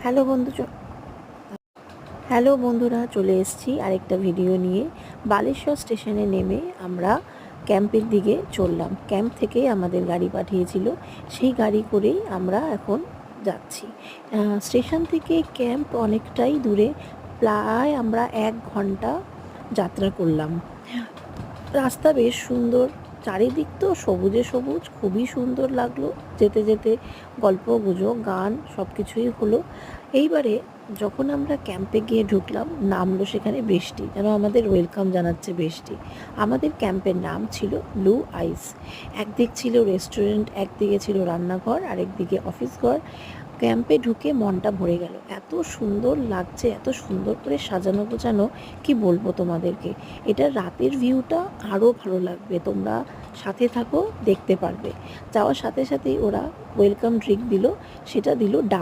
Hello বন্ধু hello বন্ধুরা, চলে এসেছি আরেকটা ভিডিও নিয়ে। বালেশ্বর স্টেশনে নেমে আমরা ক্যাম্পের দিকে চললাম। ক্যাম্প থেকেই আমাদের গাড়ি পাঠিয়েছিল, সেই গাড়ি করেই আমরা এখন যাচ্ছি। স্টেশন থেকে ক্যাম্প অনেকটাই দূরে, প্রায় আমরা 1 ঘন্টা যাত্রা করলাম। রাস্তা বেশ সুন্দর, চারিদিক তো সবুজে সবুজ, খুবই সুন্দর লাগলো। যেতে যেতে গল্প গুজব গান সব কিছুই হলো। এইবারে যখন আমরা ক্যাম্পে গিয়ে ঢুকলাম, নামলো সেখানে বৃষ্টি, যেন আমাদের ওয়েলকাম জানাচ্ছে বৃষ্টি। আমাদের ক্যাম্পের নাম ছিল ব্লু আইস। একদিক ছিল রেস্টুরেন্ট, একদিকে ছিল রান্নাঘর, আরেকদিকে অফিস ঘর। ক্যাম্পে ঢুকে মনটা ভরে গেল, এত সুন্দর লাগছে, এত সুন্দর করে সাজানো গোছানো, কি বলবো তোমাদেরকে। এটা রাতের ভিউটা আরও ভালো লাগবে, তোমরা সাথে থাকো, দেখতে পারবে। যাওয়ার সাথে সাথেই ওরা ওয়েলকাম ড্রিঙ্ক দিল, সেটা দিল ডাব।